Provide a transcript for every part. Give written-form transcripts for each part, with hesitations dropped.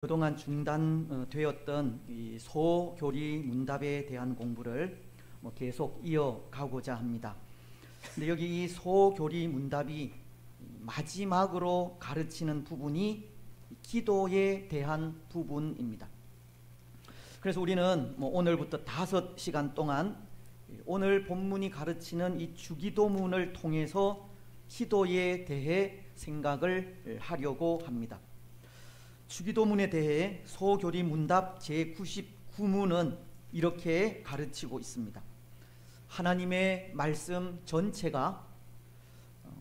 그동안 중단되었던 이 소교리 문답에 대한 공부를 계속 이어가고자 합니다. 근데 여기 이 소교리 문답이 마지막으로 가르치는 부분이 기도에 대한 부분입니다. 그래서 우리는 오늘부터 5시간 동안 오늘 본문이 가르치는 이 주기도문을 통해서 기도에 대해 생각을 하려고 합니다. 주기도문에 대해 소교리 문답 제99문은 이렇게 가르치고 있습니다. 하나님의 말씀 전체가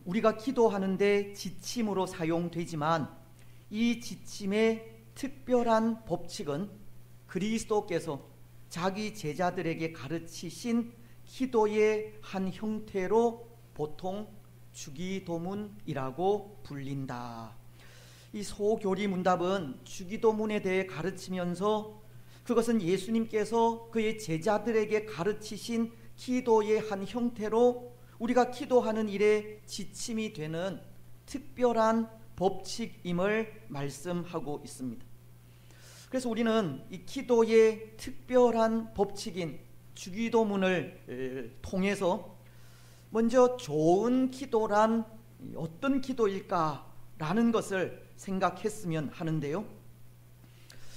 우리가 기도하는데 지침으로 사용되지만 이 지침의 특별한 법칙은 그리스도께서 자기 제자들에게 가르치신 기도의 한 형태로 보통 주기도문이라고 불린다. 이 소교리 문답은 주기도문에 대해 가르치면서 그것은 예수님께서 그의 제자들에게 가르치신 기도의 한 형태로 우리가 기도하는 일에 지침이 되는 특별한 법칙임을 말씀하고 있습니다. 그래서 우리는 이 기도의 특별한 법칙인 주기도문을 통해서 먼저 좋은 기도란 어떤 기도일까라는 것을 생각했으면 하는데요.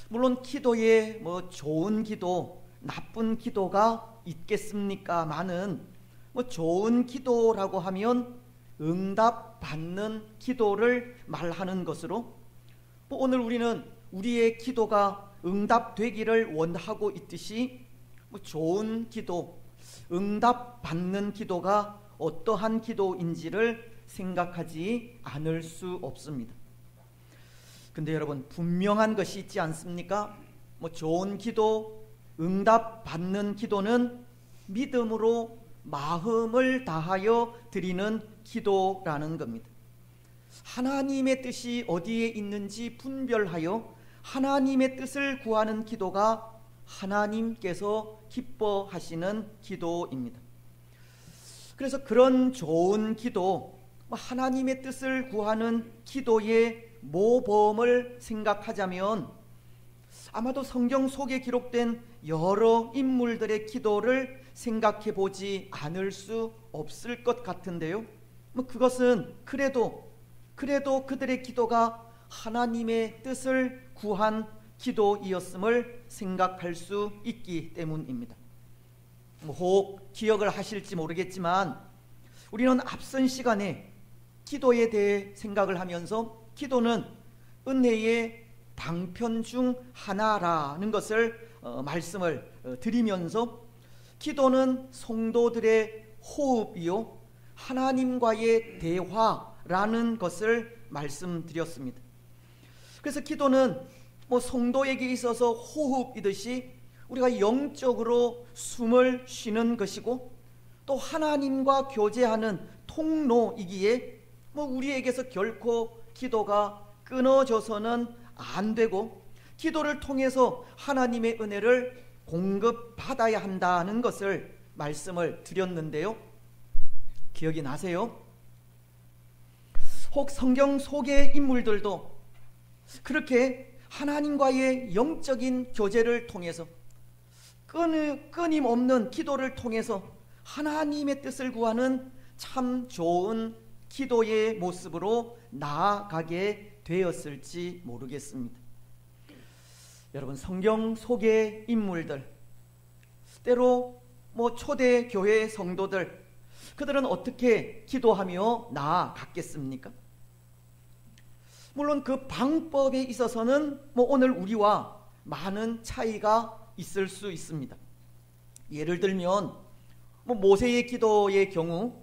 물론 기도에 좋은 기도, 나쁜 기도가 있겠습니까마는 좋은 기도라고 하면 응답받는 기도를 말하는 것으로 오늘 우리는 우리의 기도가 응답되기를 원하고 있듯이 좋은 기도, 응답받는 기도가 어떠한 기도인지를 생각하지 않을 수 없습니다. 근데 여러분, 분명한 것이 있지 않습니까? 좋은 기도, 응답받는 기도는 믿음으로 마음을 다하여 드리는 기도라는 겁니다. 하나님의 뜻이 어디에 있는지 분별하여 하나님의 뜻을 구하는 기도가 하나님께서 기뻐하시는 기도입니다. 그래서 그런 좋은 기도, 하나님의 뜻을 구하는 기도의 모범을 생각하자면 아마도 성경 속에 기록된 여러 인물들의 기도를 생각해 보지 않을 수 없을 것 같은데요. 그것은 그래도 그들의 기도가 하나님의 뜻을 구한 기도이었음을 생각할 수 있기 때문입니다. 혹 기억을 하실지 모르겠지만 우리는 앞선 시간에 기도에 대해 생각을 하면서 기도는 은혜의 방편 중 하나라는 것을 말씀을 드리면서 기도는 성도들의 호흡이요 하나님과의 대화라는 것을 말씀드렸습니다. 그래서 기도는 성도에게 있어서 호흡이듯이 우리가 영적으로 숨을 쉬는 것이고 또 하나님과 교제하는 통로이기에 우리에게서 결코 기도가 끊어져서는 안 되고 기도를 통해서 하나님의 은혜를 공급받아야 한다는 것을 말씀을 드렸는데요. 기억이 나세요? 혹 성경 속의 인물들도 그렇게 하나님과의 영적인 교제를 통해서 끊임없는 기도를 통해서 하나님의 뜻을 구하는 참 좋은 기도의 모습으로 나아가게 되었을지 모르겠습니다. 여러분, 성경 속의 인물들, 때로 초대 교회 성도들, 그들은 어떻게 기도하며 나아갔겠습니까? 물론 그 방법에 있어서는 오늘 우리와 많은 차이가 있을 수 있습니다. 예를 들면 모세의 기도의 경우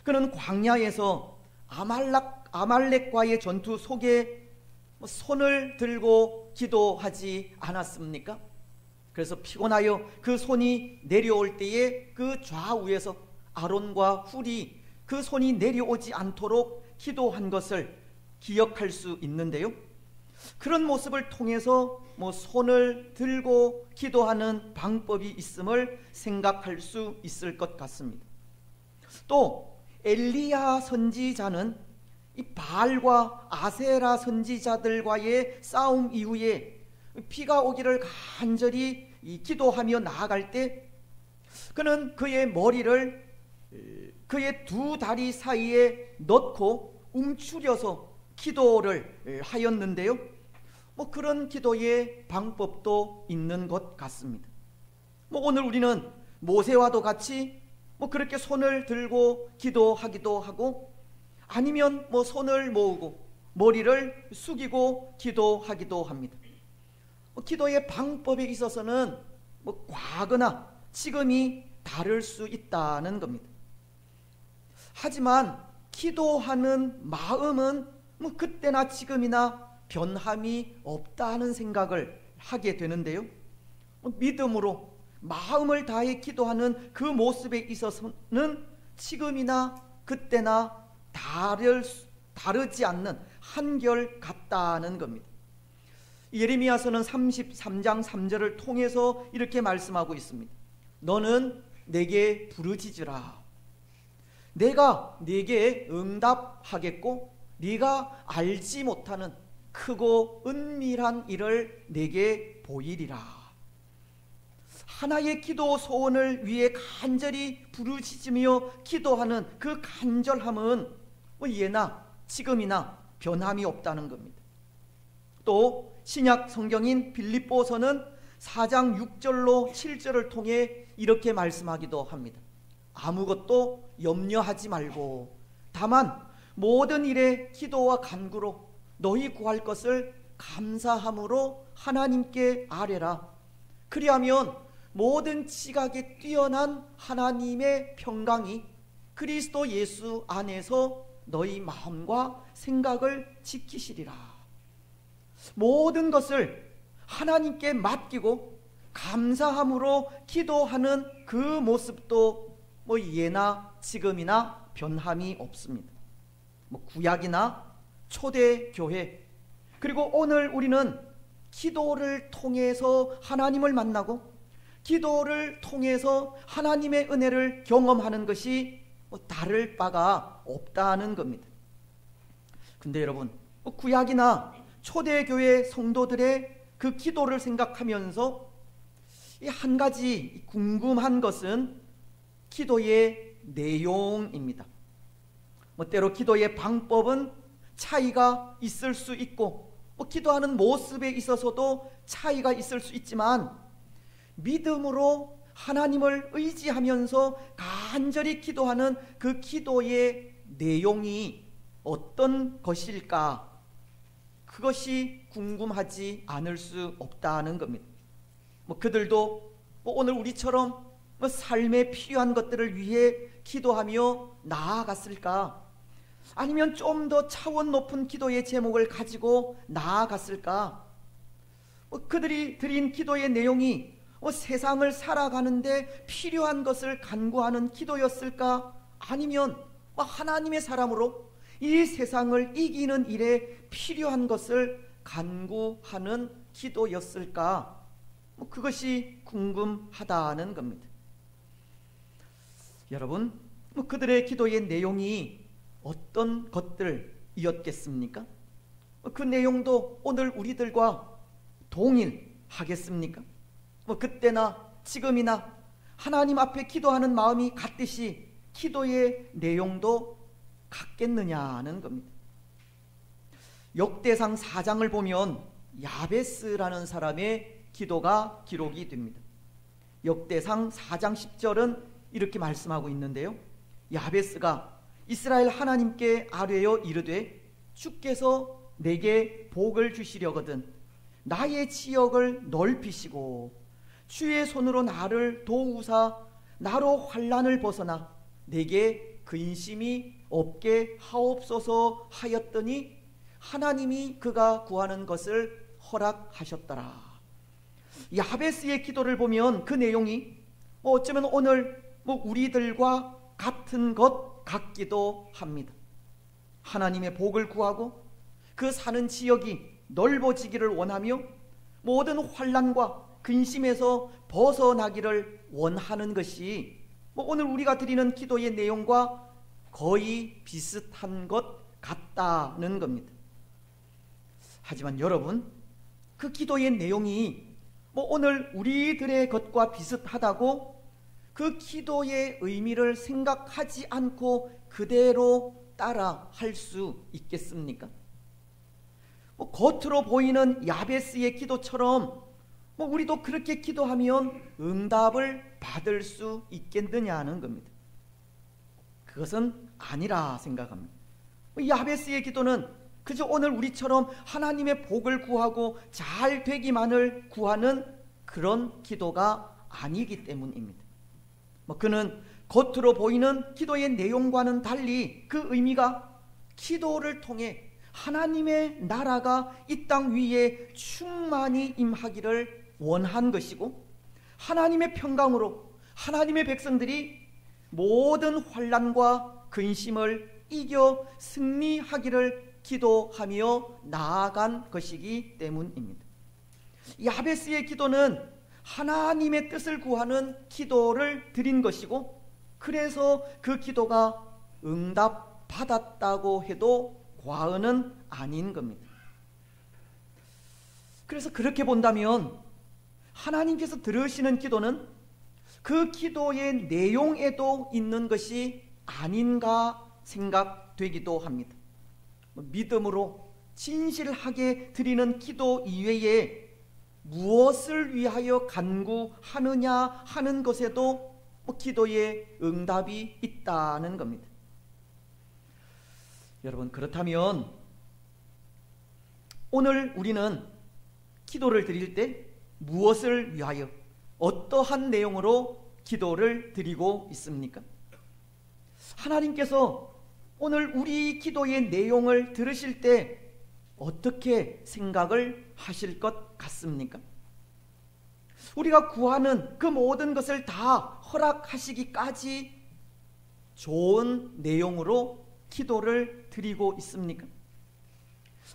그는 광야에서 아말렉과의 전투 속에 손을 들고 기도하지 않았습니까? 그래서 피곤하여 그 손이 내려올 때에 그 좌우에서 아론과 훌이 그 손이 내려오지 않도록 기도한 것을 기억할 수 있는데요. 그런 모습을 통해서 손을 들고 기도하는 방법이 있음을 생각할 수 있을 것 같습니다. 또 엘리야 선지자는 이 바알과 아세라 선지자들과의 싸움 이후에 비가 오기를 간절히 기도하며 나아갈 때 그는 그의 머리를 그의 두 다리 사이에 넣고 움츠려서 기도를 하였는데요. 그런 기도의 방법도 있는 것 같습니다. 오늘 우리는 모세와도 같이 그렇게 손을 들고 기도하기도 하고, 아니면 손을 모으고 머리를 숙이고 기도하기도 합니다. 기도의 방법에 있어서는 과거나 지금이 다를 수 있다는 겁니다. 하지만 기도하는 마음은 그때나 지금이나 변함이 없다는 생각을 하게 되는데요. 믿음으로 마음을 다해 기도하는 그 모습에 있어서는 지금이나 그때나 다르지 않는 한결 같다는 겁니다. 예레미야서는 33장 3절을 통해서 이렇게 말씀하고 있습니다. 너는 내게 부르짖으라. 내가 네게 응답하겠고 네가 알지 못하는 크고 은밀한 일을 내게 보이리라. 하나의 기도 소원을 위해 간절히 부르짖으며 기도하는 그 간절함은 예나 지금이나 변함이 없다는 겁니다. 또 신약 성경인 빌립보서는 4장 6절로 7절을 통해 이렇게 말씀하기도 합니다. 아무것도 염려하지 말고 다만 모든 일에 기도와 간구로 너희 구할 것을 감사함으로 하나님께 아뢰라. 그리하면 모든 지각에 뛰어난 하나님의 평강이 그리스도 예수 안에서 너희 마음과 생각을 지키시리라. 모든 것을 하나님께 맡기고 감사함으로 기도하는 그 모습도 예나 지금이나 변함이 없습니다. 구약이나 초대교회, 그리고 오늘 우리는 기도를 통해서 하나님을 만나고 기도를 통해서 하나님의 은혜를 경험하는 것이 다를 바가 없다는 겁니다. 근데 여러분, 구약이나 초대교회 성도들의 그 기도를 생각하면서 한 가지 궁금한 것은 기도의 내용입니다. 때로 기도의 방법은 차이가 있을 수 있고 기도하는 모습에 있어서도 차이가 있을 수 있지만, 믿음으로 하나님을 의지하면서 간절히 기도하는 그 기도의 내용이 어떤 것일까, 그것이 궁금하지 않을 수 없다는 겁니다. 그들도 오늘 우리처럼 삶에 필요한 것들을 위해 기도하며 나아갔을까? 아니면 좀 더 차원 높은 기도의 제목을 가지고 나아갔을까? 그들이 드린 기도의 내용이 세상을 살아가는데 필요한 것을 간구하는 기도였을까? 아니면 하나님의 사람으로 이 세상을 이기는 일에 필요한 것을 간구하는 기도였을까? 그것이 궁금하다는 겁니다. 여러분, 그들의 기도의 내용이 어떤 것들이었겠습니까? 그 내용도 오늘 우리들과 동일하겠습니까? 그때나 지금이나 하나님 앞에 기도하는 마음이 같듯이 기도의 내용도 같겠느냐는 겁니다. 역대상 4장을 보면 야베스라는 사람의 기도가 기록이 됩니다. 역대상 4장 10절은 이렇게 말씀하고 있는데요. 야베스가 이스라엘 하나님께 아뢰어 이르되 주께서 내게 복을 주시려거든 나의 지역을 넓히시고 주의 손으로 나를 도우사 나로 환난을 벗어나 내게 근심이 없게 하옵소서 하였더니 하나님이 그가 구하는 것을 허락하셨더라. 야베스의 기도를 보면 그 내용이 어쩌면 오늘 우리들과 같은 것 같기도 합니다. 하나님의 복을 구하고 그 사는 지역이 넓어지기를 원하며 모든 환난과 근심에서 벗어나기를 원하는 것이 오늘 우리가 드리는 기도의 내용과 거의 비슷한 것 같다는 겁니다. 하지만 여러분, 그 기도의 내용이 오늘 우리들의 것과 비슷하다고 그 기도의 의미를 생각하지 않고 그대로 따라 할 수 있겠습니까? 겉으로 보이는 야베스의 기도처럼 우리도 그렇게 기도하면 응답을 받을 수 있겠느냐는 겁니다. 그것은 아니라 생각합니다. 야베스의 기도는 그저 오늘 우리처럼 하나님의 복을 구하고 잘 되기만을 구하는 그런 기도가 아니기 때문입니다. 그는 겉으로 보이는 기도의 내용과는 달리 그 의미가 기도를 통해 하나님의 나라가 이 땅 위에 충만히 임하기를 원한 것이고, 하나님의 평강으로 하나님의 백성들이 모든 환난과 근심을 이겨 승리하기를 기도하며 나아간 것이기 때문입니다. 야베스의 기도는 하나님의 뜻을 구하는 기도를 드린 것이고, 그래서 그 기도가 응답받았다고 해도 과언은 아닌 겁니다. 그래서 그렇게 본다면 하나님께서 들으시는 기도는 그 기도의 내용에도 있는 것이 아닌가 생각되기도 합니다. 믿음으로 진실하게 드리는 기도 이외에 무엇을 위하여 간구하느냐 하는 것에도 기도의 응답이 있다는 겁니다. 여러분, 그렇다면 오늘 우리는 기도를 드릴 때 무엇을 위하여, 어떠한 내용으로 기도를 드리고 있습니까? 하나님께서 오늘 우리 기도의 내용을 들으실 때 어떻게 생각을 하실 것 같습니까? 우리가 구하는 그 모든 것을 다 허락하시기까지 좋은 내용으로 기도를 드리고 있습니까?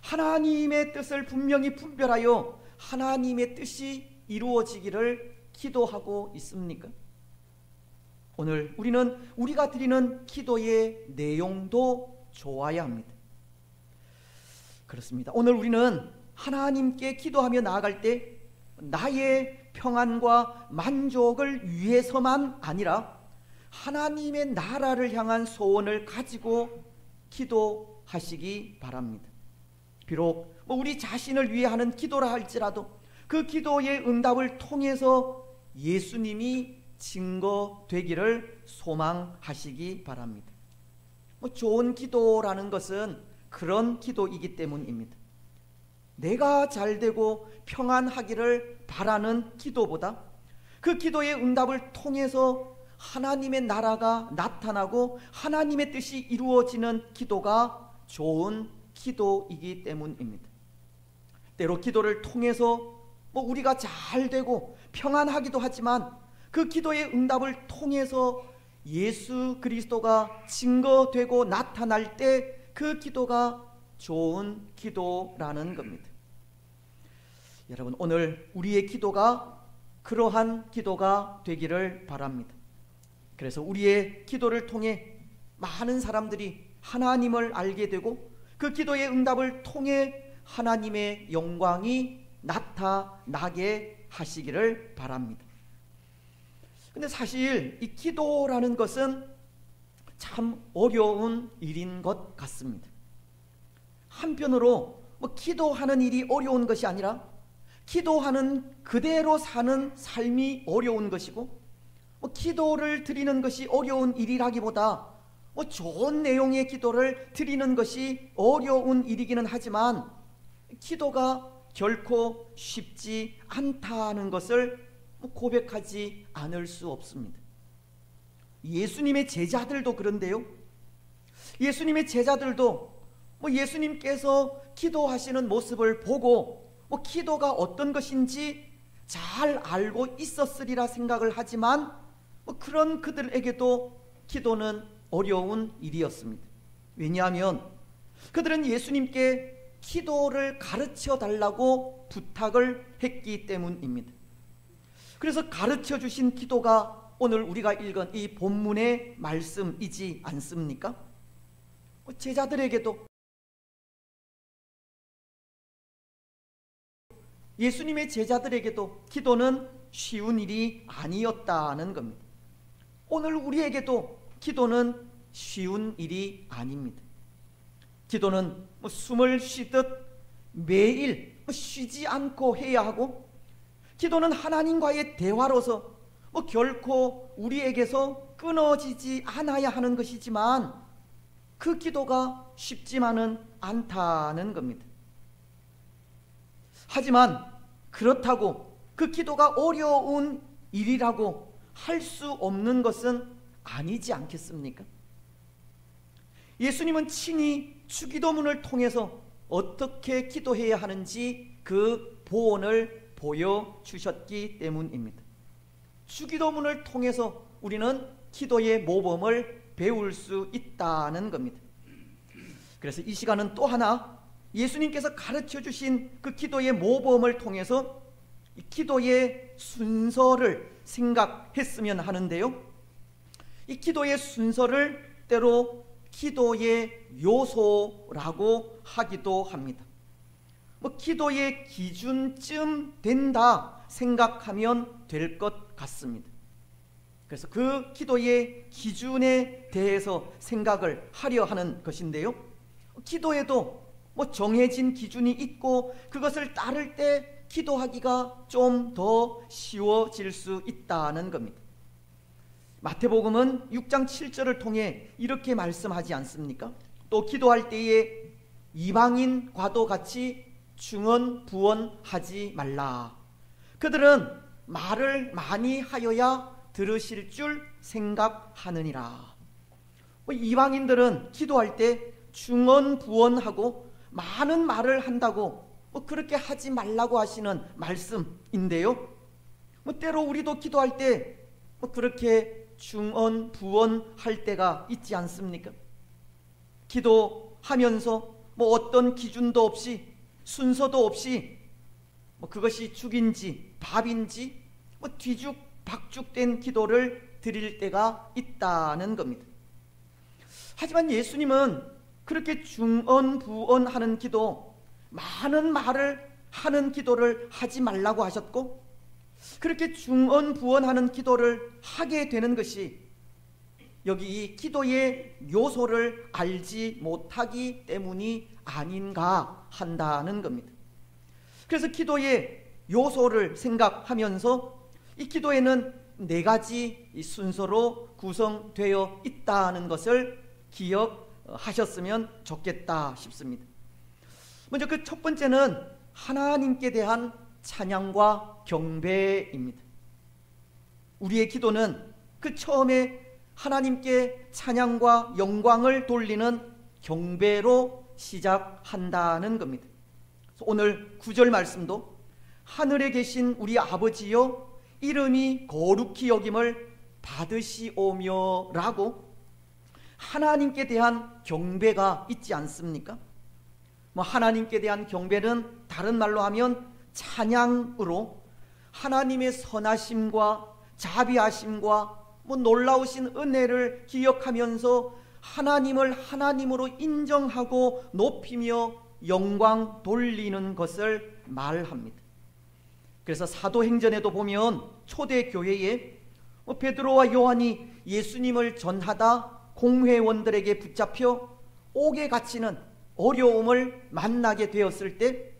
하나님의 뜻을 분명히 분별하여 하나님의 뜻이 이루어지기를 기도하고 있습니까? 오늘 우리는 우리가 드리는 기도의 내용도 좋아야 합니다. 그렇습니다. 오늘 우리는 하나님께 기도하며 나아갈 때 나의 평안과 만족을 위해서만 아니라 하나님의 나라를 향한 소원을 가지고 기도하시기 바랍니다. 비록 우리 자신을 위해 하는 기도라 할지라도 그 기도의 응답을 통해서 예수님이 증거되기를 소망하시기 바랍니다. 좋은 기도라는 것은 그런 기도이기 때문입니다. 내가 잘되고 평안하기를 바라는 기도보다 그 기도의 응답을 통해서 하나님의 나라가 나타나고 하나님의 뜻이 이루어지는 기도가 좋은 기도이기 때문입니다. 때로 기도를 통해서 우리가 잘되고 평안하기도 하지만 그 기도의 응답을 통해서 예수 그리스도가 증거되고 나타날 때 그 기도가 좋은 기도라는 겁니다. 여러분, 오늘 우리의 기도가 그러한 기도가 되기를 바랍니다. 그래서 우리의 기도를 통해 많은 사람들이 하나님을 알게 되고 그 기도의 응답을 통해 하나님의 영광이 나타나게 하시기를 바랍니다. 근데 사실 이 기도라는 것은 참 어려운 일인 것 같습니다. 한편으로 기도하는 일이 어려운 것이 아니라 기도하는 그대로 사는 삶이 어려운 것이고, 기도를 드리는 것이 어려운 일이라기보다 좋은 내용의 기도를 드리는 것이 어려운 일이기는 하지만 기도가 결코 쉽지 않다는 것을 고백하지 않을 수 없습니다. 예수님의 제자들도 그런데요, 예수님의 제자들도 예수님께서 기도하시는 모습을 보고 기도가 어떤 것인지 잘 알고 있었으리라 생각을 하지만 그런 그들에게도 기도는 어려운 일이었습니다. 왜냐하면 그들은 예수님께 기도를 가르쳐 달라고 부탁을 했기 때문입니다. 그래서 가르쳐 주신 기도가 오늘 우리가 읽은 이 본문의 말씀이지 않습니까? 제자들에게도 예수님의 제자들에게도 기도는 쉬운 일이 아니었다는 겁니다. 오늘 우리에게도 기도는 쉬운 일이 아닙니다. 기도는 숨을 쉬듯 매일 쉬지 않고 해야 하고, 기도는 하나님과의 대화로서 결코 우리에게서 끊어지지 않아야 하는 것이지만 그 기도가 쉽지만은 않다는 겁니다. 하지만 그렇다고 그 기도가 어려운 일이라고 할 수 없는 것은 아니지 않겠습니까? 예수님은 친히 주기도문을 통해서 어떻게 기도해야 하는지 그 보온을 보여주셨기 때문입니다. 주기도문을 통해서 우리는 기도의 모범을 배울 수 있다는 겁니다. 그래서 이 시간은 또 하나 예수님께서 가르쳐 주신 그 기도의 모범을 통해서 기도의 순서를 생각했으면 하는데요, 이 기도의 순서를 때로 기도의 요소라고 하기도 합니다. 기도의 기준쯤 된다 생각하면 될 것 같습니다. 그래서 그 기도의 기준에 대해서 생각을 하려 하는 것인데요, 기도에도 정해진 기준이 있고 그것을 따를 때 기도하기가 좀 더 쉬워질 수 있다는 겁니다. 마태복음은 6장 7절을 통해 이렇게 말씀하지 않습니까? 또 기도할 때에 이방인과도 같이 중언부언하지 말라. 그들은 말을 많이 하여야 들으실 줄 생각하느니라. 이방인들은 기도할 때 중언부언하고 많은 말을 한다고 그렇게 하지 말라고 하시는 말씀인데요, 때로 우리도 기도할 때 그렇게 중언부언할 때가 있지 않습니까? 기도하면서 어떤 기준도 없이 순서도 없이 그것이 죽인지 밥인지 뒤죽박죽된 기도를 드릴 때가 있다는 겁니다. 하지만 예수님은 그렇게 중언부언하는 기도, 많은 말을 하는 기도를 하지 말라고 하셨고, 그렇게 중언부언하는 기도를 하게 되는 것이 여기 이 기도의 요소를 알지 못하기 때문이 아닌가 한다는 겁니다. 그래서 기도의 요소를 생각하면서 이 기도에는 4가지 순서로 구성되어 있다는 것을 기억하셨으면 좋겠다 싶습니다. 먼저 그 첫 번째는 하나님께 대한 찬양과 경배입니다. 우리의 기도는 그 처음에 하나님께 찬양과 영광을 돌리는 경배로 시작한다는 겁니다. 오늘 9절 말씀도 하늘에 계신 우리 아버지여 이름이 거룩히 여김을 받으시오며 라고 하나님께 대한 경배가 있지 않습니까? 하나님께 대한 경배는 다른 말로 하면 찬양으로 하나님의 선하심과 자비하심과 놀라우신 은혜를 기억하면서 하나님을 하나님으로 인정하고 높이며 영광 돌리는 것을 말합니다. 그래서 사도행전에도 보면 초대교회에 베드로와 요한이 예수님을 전하다 공회원들에게 붙잡혀 옥에 갇히는 어려움을 만나게 되었을 때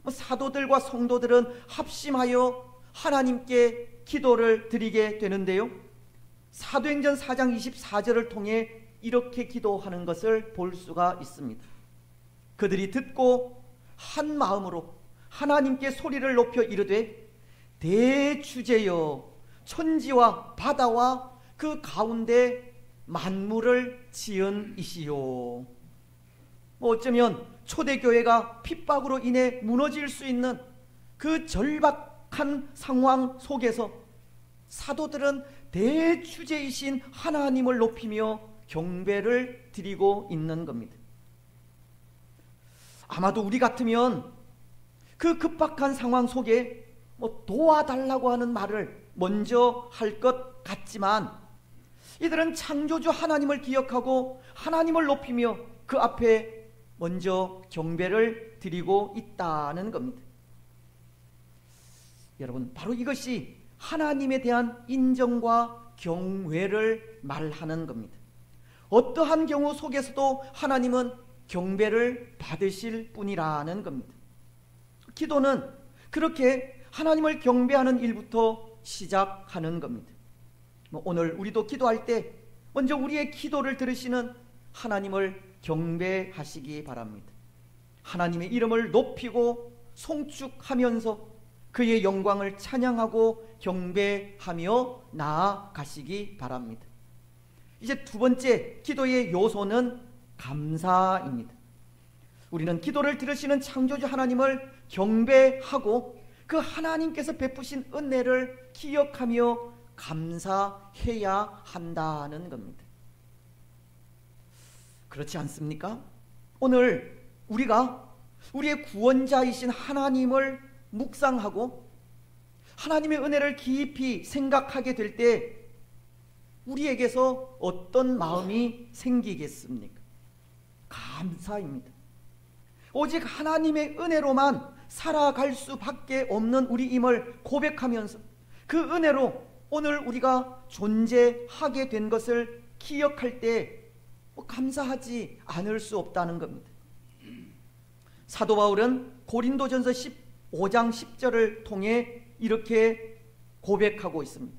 사도들과 성도들은 합심하여 하나님께 기도를 드리게 되는데요, 사도행전 4장 24절을 통해 이렇게 기도하는 것을 볼 수가 있습니다. 그들이 듣고 한 마음으로 하나님께 소리를 높여 이르되 대주제여 천지와 바다와 그 가운데 만물을 지은 이시요. 어쩌면 초대교회가 핍박으로 인해 무너질 수 있는 그 절박한 상황 속에서 사도들은 대주제이신 하나님을 높이며 경배를 드리고 있는 겁니다. 아마도 우리 같으면 그 급박한 상황 속에 도와달라고 하는 말을 먼저 할 것 같지만 이들은 창조주 하나님을 기억하고 하나님을 높이며 그 앞에 먼저 경배를 드리고 있다는 겁니다. 여러분, 바로 이것이 하나님에 대한 인정과 경외를 말하는 겁니다. 어떠한 경우 속에서도 하나님은 경배를 받으실 분이라는 겁니다. 기도는 그렇게 하나님을 경배하는 일부터 시작하는 겁니다. 오늘 우리도 기도할 때 먼저 우리의 기도를 들으시는 하나님을 경배하시기 바랍니다. 하나님의 이름을 높이고 송축하면서 그의 영광을 찬양하고 경배하며 나아가시기 바랍니다. 이제 두 번째 기도의 요소는 감사입니다. 우리는 기도를 들으시는 창조주 하나님을 경배하고 그 하나님께서 베푸신 은혜를 기억하며 감사해야 한다는 겁니다. 그렇지 않습니까? 오늘 우리가 우리의 구원자이신 하나님을 묵상하고 하나님의 은혜를 깊이 생각하게 될 때 우리에게서 어떤 마음이 생기겠습니까? 감사입니다. 오직 하나님의 은혜로만 살아갈 수밖에 없는 우리임을 고백하면서 그 은혜로 오늘 우리가 존재하게 된 것을 기억할 때 감사하지 않을 수 없다는 겁니다. 사도 바울은 고린도전서 15장 10절을 통해 이렇게 고백하고 있습니다.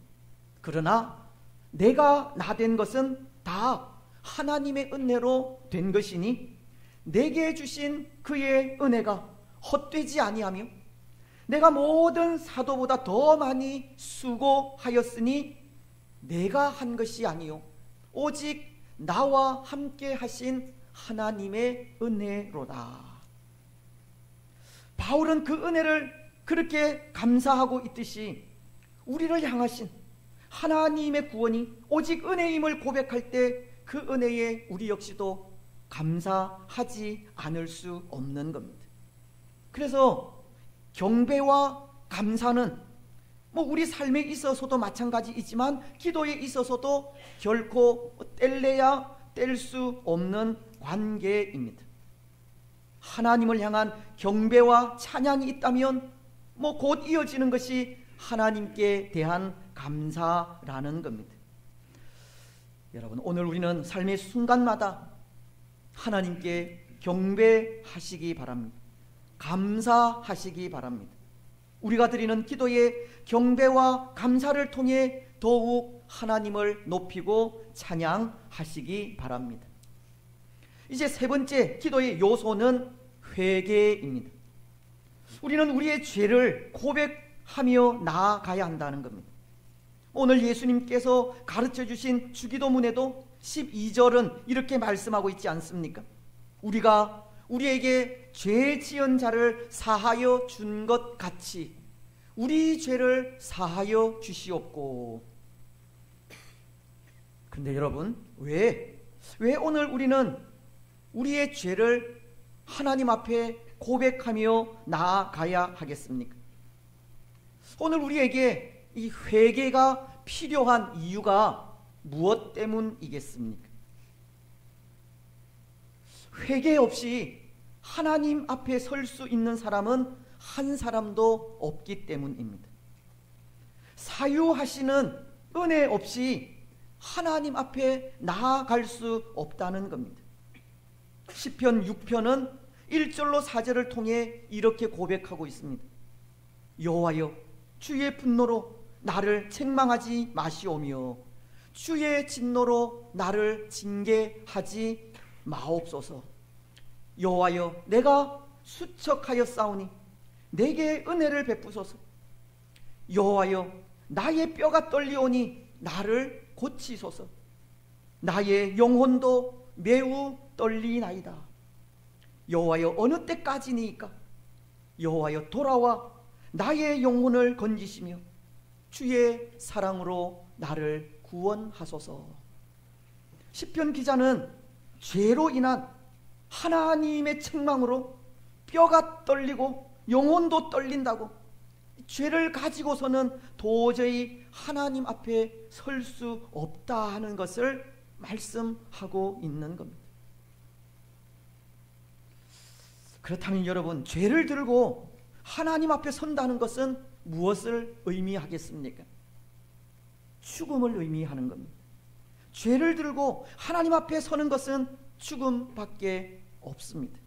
그러나 내가 나된 것은 다 하나님의 은혜로 된 것이니 내게 주신 그의 은혜가 헛되지 아니하며 내가 모든 사도보다 더 많이 수고하였으니 내가 한 것이 아니요 오직 나와 함께 하신 하나님의 은혜로다. 바울은 그 은혜를 그렇게 감사하고 있듯이 우리를 향하신 하나님의 구원이 오직 은혜임을 고백할 때 그 은혜에 우리 역시도 감사하지 않을 수 없는 겁니다. 그래서 경배와 감사는 우리 삶에 있어서도 마찬가지이지만 기도에 있어서도 결코 뗄래야 뗄 수 없는 관계입니다. 하나님을 향한 경배와 찬양이 있다면 곧 이어지는 것이 하나님께 대한 감사라는 겁니다. 여러분, 오늘 우리는 삶의 순간마다 하나님께 경배하시기 바랍니다. 감사하시기 바랍니다. 우리가 드리는 기도의 경배와 감사를 통해 더욱 하나님을 높이고 찬양하시기 바랍니다. 이제 세 번째 기도의 요소는 회개입니다. 우리는 우리의 죄를 고백하며 나아가야 한다는 겁니다. 오늘 예수님께서 가르쳐 주신 주기도문에도 12절은 이렇게 말씀하고 있지 않습니까? 우리가 우리에게 죄 지은 자를 사하여 준 것 같이 우리 죄를 사하여 주시옵고. 그런데 여러분, 왜 오늘 우리는 우리의 죄를 하나님 앞에 고백하며 나아가야 하겠습니까? 오늘 우리에게 이 회개가 필요한 이유가 무엇 때문이겠습니까? 회개 없이 하나님 앞에 설 수 있는 사람은 한 사람도 없기 때문입니다. 사유하시는 은혜 없이 하나님 앞에 나아갈 수 없다는 겁니다. 시편 6편은 1절로 4절을 통해 이렇게 고백하고 있습니다. 여호와여, 주의 분노로 나를 책망하지 마시오며 주의 진노로 나를 징계하지 마옵소서. 여호와여, 내가 수척하였사오니 내게 은혜를 베푸소서. 여호와여, 나의 뼈가 떨리오니 나를 고치소서. 나의 영혼도 매우 떨리나이다. 여호와여, 어느 때까지니까? 여호와여, 돌아와 나의 영혼을 건지시며 주의 사랑으로 나를 구원하소서. 시편 기자는 죄로 인한 하나님의 책망으로 뼈가 떨리고 영혼도 떨린다고, 죄를 가지고서는 도저히 하나님 앞에 설 수 없다 하는 것을 말씀하고 있는 겁니다. 그렇다면 여러분, 죄를 들고 하나님 앞에 선다는 것은 무엇을 의미하겠습니까? 죽음을 의미하는 겁니다. 죄를 들고 하나님 앞에 서는 것은 죽음밖에 없습니다.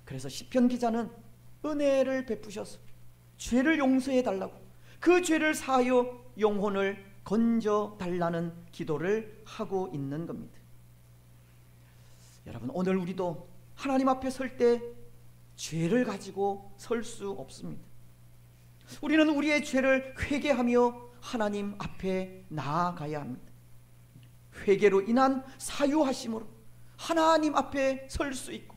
그래서 시편 기자는 은혜를 베푸셔서 죄를 용서해 달라고, 그 죄를 사하여 영혼을 건져 달라는 기도를 하고 있는 겁니다. 여러분, 오늘 우리도 하나님 앞에 설 때 죄를 가지고 설 수 없습니다. 우리는 우리의 죄를 회개하며 하나님 앞에 나아가야 합니다. 회개로 인한 사유하심으로 하나님 앞에 설 수 있고,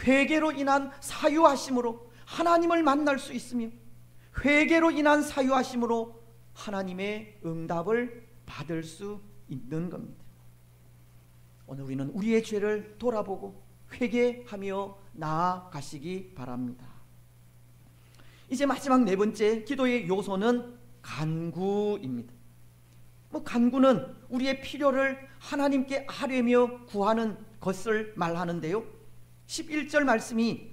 회개로 인한 사유하심으로 하나님을 만날 수 있으며, 회개로 인한 사유하심으로 하나님의 응답을 받을 수 있는 겁니다. 오늘 우리는 우리의 죄를 돌아보고 회개하며 나아가시기 바랍니다. 이제 마지막 네 번째 기도의 요소는 간구입니다. 간구는 우리의 필요를 하나님께 아뢰며 구하는 것을 말하는데요, 11절 말씀이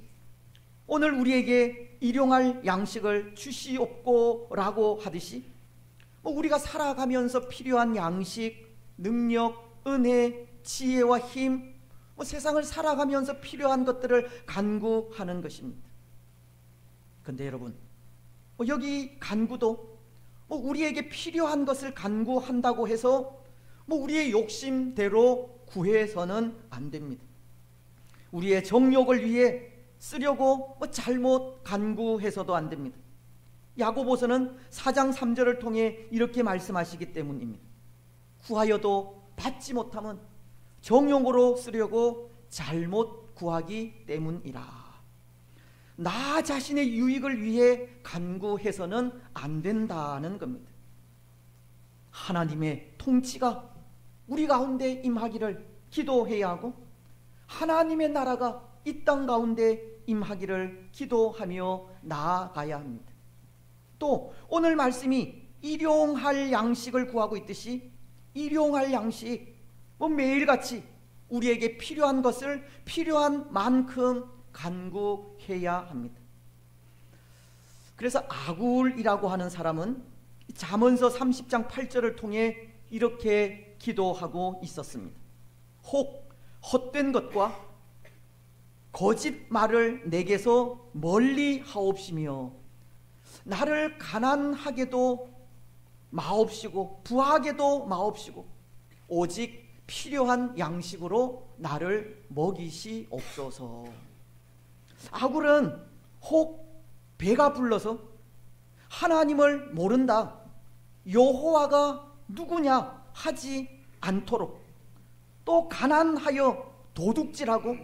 오늘 우리에게 일용할 양식을 주시옵고 라고 하듯이, 우리가 살아가면서 필요한 양식, 능력, 은혜, 지혜와 힘, 세상을 살아가면서 필요한 것들을 간구하는 것입니다. 그런데 여러분, 여기 간구도 우리에게 필요한 것을 간구한다고 해서 우리의 욕심대로 구해서는 안 됩니다. 우리의 정욕을 위해 쓰려고 잘못 간구해서도 안 됩니다. 야고보서는 4장 3절을 통해 이렇게 말씀하시기 때문입니다. 구하여도 받지 못하면 정욕으로 쓰려고 잘못 구하기 때문이라. 나 자신의 유익을 위해 간구해서는 안 된다는 겁니다. 하나님의 통치가 우리 가운데 임하기를 기도해야 하고, 하나님의 나라가 이 땅 가운데 임하기를 기도하며 나아가야 합니다. 또 오늘 말씀이 일용할 양식을 구하고 있듯이, 일용할 양식, 매일같이 우리에게 필요한 것을 필요한 만큼 간구해야 합니다. 그래서 아굴이라고 하는 사람은 잠언서 30장 8절을 통해 이렇게 기도하고 있었습니다. 혹 헛된 것과 거짓말을 내게서 멀리 하옵시며, 나를 가난하게도 마옵시고 부하게도 마옵시고 오직 필요한 양식으로 나를 먹이시옵소서. 아굴은 혹 배가 불러서 하나님을 모른다, 여호와가 누구냐 하지 않도록, 또 가난하여 도둑질하고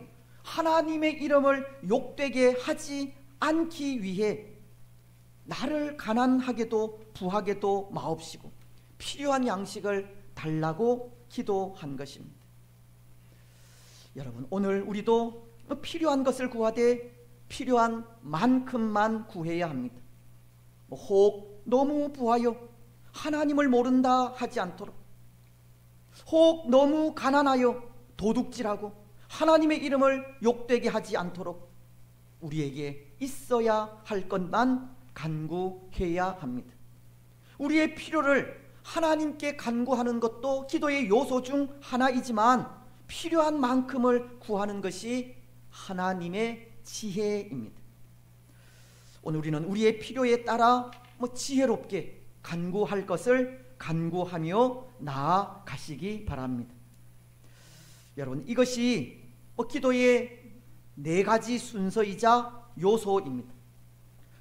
하나님의 이름을 욕되게 하지 않기 위해 나를 가난하게도 부하게도 마옵시고 필요한 양식을 달라고 기도한 것입니다. 여러분, 오늘 우리도 필요한 것을 구하되 필요한 만큼만 구해야 합니다. 혹 너무 부하여 하나님을 모른다 하지 않도록, 혹 너무 가난하여 도둑질하고 하나님의 이름을 욕되게 하지 않도록 우리에게 있어야 할 것만 간구해야 합니다. 우리의 필요를 하나님께 간구하는 것도 기도의 요소 중 하나이지만, 필요한 만큼을 구하는 것이 하나님의 지혜입니다. 오늘 우리는 우리의 필요에 따라 지혜롭게 간구할 것을 간구하며 나아가시기 바랍니다. 여러분, 이것이 기도의 네 가지 순서이자 요소입니다.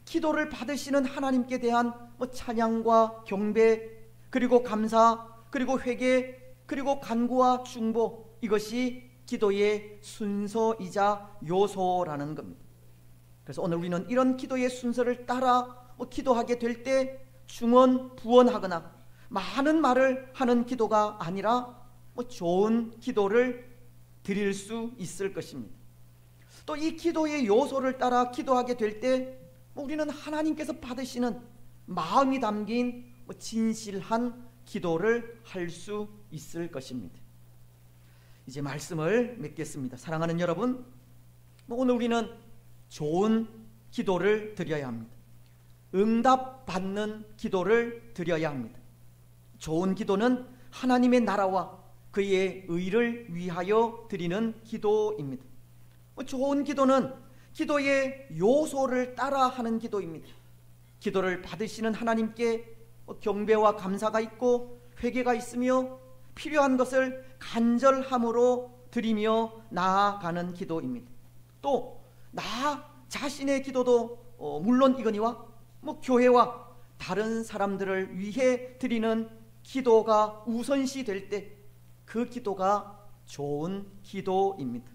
기도를 받으시는 하나님께 대한 찬양과 경배, 그리고 감사, 그리고 회개, 그리고 간구와 중보, 이것이 기도의 순서이자 요소라는 겁니다. 그래서 오늘 우리는 이런 기도의 순서를 따라 기도하게 될 때 중언부언하거나 많은 말을 하는 기도가 아니라 좋은 기도를 드릴 수 있을 것입니다. 또 이 기도의 요소를 따라 기도하게 될 때 우리는 하나님께서 받으시는 마음이 담긴 진실한 기도를 할 수 있을 것입니다. 이제 말씀을 맺겠습니다. 사랑하는 여러분, 오늘 우리는 좋은 기도를 드려야 합니다. 응답받는 기도를 드려야 합니다. 좋은 기도는 하나님의 나라와 그의 의를 위하여 드리는 기도입니다. 좋은 기도는 기도의 요소를 따라 하는 기도입니다. 기도를 받으시는 하나님께 경배와 감사가 있고 회개가 있으며 필요한 것을 간절함으로 드리며 나아가는 기도입니다. 또 나 자신의 기도도 물론 이거니와 교회와 다른 사람들을 위해 드리는 기도가 우선시 될 때 그 기도가 좋은 기도입니다.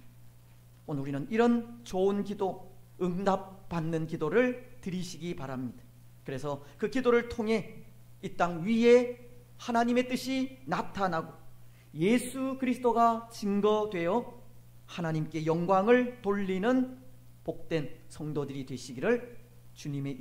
오늘 우리는 이런 좋은 기도, 응답받는 기도를 드리시기 바랍니다. 그래서 그 기도를 통해 이 땅 위에 하나님의 뜻이 나타나고 예수 그리스도가 증거되어 하나님께 영광을 돌리는 복된 성도들이 되시기를 주님의